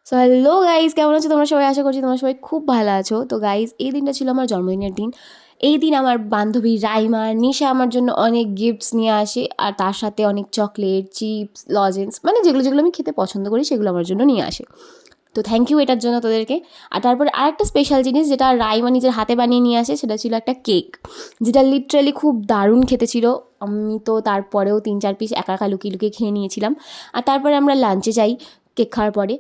So hello guys, কেমন আছো তোমরা সবাই? আশা করছি তোমরা সবাই খুব ভালো আছো। তো গাইজ, এই দিনটা ছিল আমার জন্মদিনের দিন। এই দিন আমার বান্ধবী রাইমা নিশা আমার জন্য অনেক গিফটস নিয়ে আসে, আর তার সাথে অনেক চকলেট, চিপস, লজেন্স, মানে যেগুলো যেগুলো আমি খেতে পছন্দ করি সেগুলো আমার জন্য নিয়ে আসে। তো থ্যাংক ইউ এটার জন্য তোদেরকে। আর তারপরে আরেকটা স্পেশাল জিনিস যেটা রাইমা নিজের হাতে বানিয়ে নিয়ে আসে, সেটা ছিল একটা কেক, যেটা লিটারালি খুব দারুণ খেতে ছিল। আমি তো তারপরেও 3-4 পিস একা একা লুকিয়ে লুকিয়ে খেয়ে নিয়েছিলাম। আর তারপরে আমরা লাঞ্চে যাই কেক খাওয়ার পরে।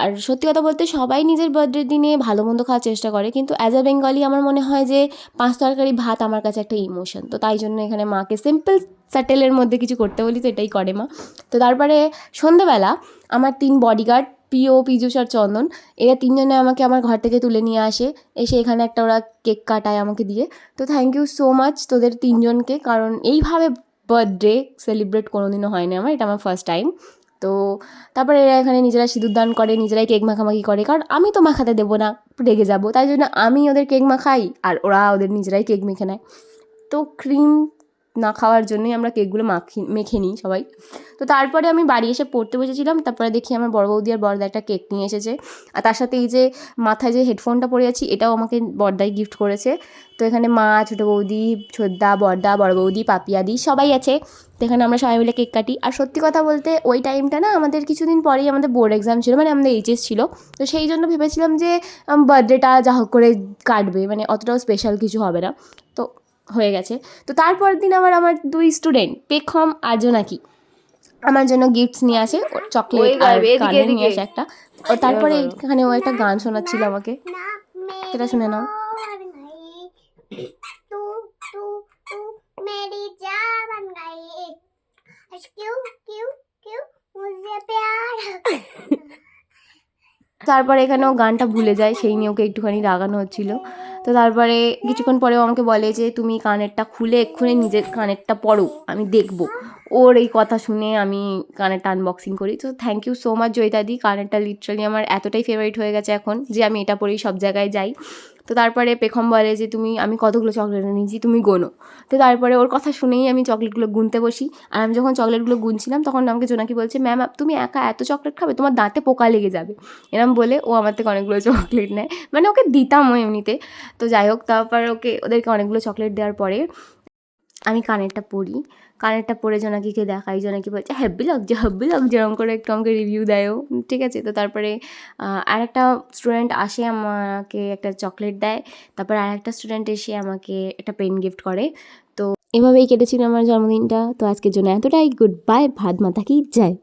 আর সত্যি কথা বলতে সবাই নিজের বার্থডের দিনে ভালো মন্দ খাওয়ার চেষ্টা করে, কিন্তু অ্যাজ আ বেঙ্গলি আমার মনে হয় যে 5 তরকারি ভাত আমার কাছে একটা ইমোশন। তো তাই জন্য এখানে মাকে সিম্পল স্যাটেলের মধ্যে কিছু করতে বলি, তো এটাই করে মা। তো তারপরে সন্ধ্যেবেলা আমার 3 বডিগার্ড, পিও, পীযূষ আর চন্দন, এরা 3 জনে আমাকে আমার ঘর থেকে তুলে নিয়ে আসে। এসে এখানে একটা ওরা কেক কাটায় আমাকে দিয়ে। তো থ্যাংক ইউ সো মাচ তোদের 3 জনকে, কারণ এইভাবে বার্থডে সেলিব্রেট কোনোদিনও হয়নি আমার, এটা আমার ফার্স্ট টাইম। তো তারপরে এরা এখানে নিজেরা সিঁদুরদান করে, নিজেরাই কেক মাখামাখি করে, কারণ আমি তো মাখাতে দেবো না, রেগে যাবো, তাই জন্য আমি ওদের কেক মাখাই আর ওরা ওদের নিজেরাই কেক মেখে নেয়। তো ক্রিম না খাওয়ার জন্যই আমরা কেকগুলো মেখে নিই সবাই। তো তারপরে আমি বাড়ি এসে পড়তে বসেছিলাম, তারপরে দেখি আমার বড় বৌদি আর বড়দা একটা কেক নিয়ে এসেছে, আর তার সাথে এই যে মাথায় যে হেডফোনটা পরে আছি এটাও আমাকে বড়দাই গিফট করেছে। তো এখানে মা, ছোটো বৌদি, ছোদ্দা, বড়দা, বড় বৌদি, পাপিয়াদি সবাই আছে। তো এখানে আমরা সবাই মিলে কেক কাটি। আর সত্যি কথা বলতে ওই টাইমটা না আমাদের কিছুদিন পরেই আমাদের বোর্ড এক্সাম ছিল, মানে আমাদের এইচএস ছিল। তো সেই জন্য ভেবেছিলাম যে বার্থডেটা যা হোক করে কাটবে, মানে অতটাও স্পেশাল কিছু হবে না। তো হয়ে গেছে। তো তারপরের দিন আবার আমার 2 স্টুডেন্ট পেখম আর জোনাকি আমার জন্য গিফটস নিয়ে আসে, চকলেট আর কানের নিয়ে আসে একটা। ও তারপরে এখানে ও একটা গান শোনাচ্ছিল আমাকে, সেটা শুনে নাও। তারপরে এখানে ও গানটা ভুলে যায়, সেই নিয়ে ওকে একটুখানি রাগানো হচ্ছিল। তো তারপরে কিছুক্ষণ পরেও আমাকে বলে যে তুমি কানেরটা খুলে এক্ষুনি নিজের কানেরটা পরো, আমি দেখবো। ওর এই কথা শুনে আমি কানেরটা আনবক্সিং করি। তো থ্যাংক ইউ সো মাচ জয়িতাদি, কানেরটা লিটারালি আমার এতটাই ফেভারিট হয়ে গেছে এখন যে আমি এটা পরেই সব জায়গায় যাই। তো তারপরে পেখম বলে যে আমি কতগুলো চকলেট এনেছি তুমি গোনো। তো তারপরে ওর কথা শুনেই আমি চকলেটগুলো গুনতে বসি। আর আমি যখন চকলেটগুলো গুনছিলাম তখন আমাকে জোনাকি বলছে, ম্যাম তুমি একা এত চকলেট খাবে, তোমার দাঁতে পোকা লেগে যাবে, এরম বলে ও আমার থেকে অনেকগুলো চকলেট নেয়। মানে ওকে দিতামও এমনিতে। তো যাই হোক, তারপর ওদেরকে অনেকগুলো চকলেট দেওয়ার পরে আমি কানেরটা পরি। কানেরটা পরে জোনাকিকে দেখাই, জোনাকি বলছে হেব্বি লাগছে, হেব্বি লাগছে, এরকম করে একটু আমাকে রিভিউ দেয়ও। ঠিক আছে। তো তারপরে আরেকটা স্টুডেন্ট আসে, আমাকে একটা চকলেট দেয়। তারপর আরেকটা স্টুডেন্ট এসে আমাকে একটা পেন গিফট করে। তো এভাবেই কেটেছিল আমার জন্মদিনটা। তো আজকের জন্য এতটাই। Good bye. ভারত মাতা কি জয়।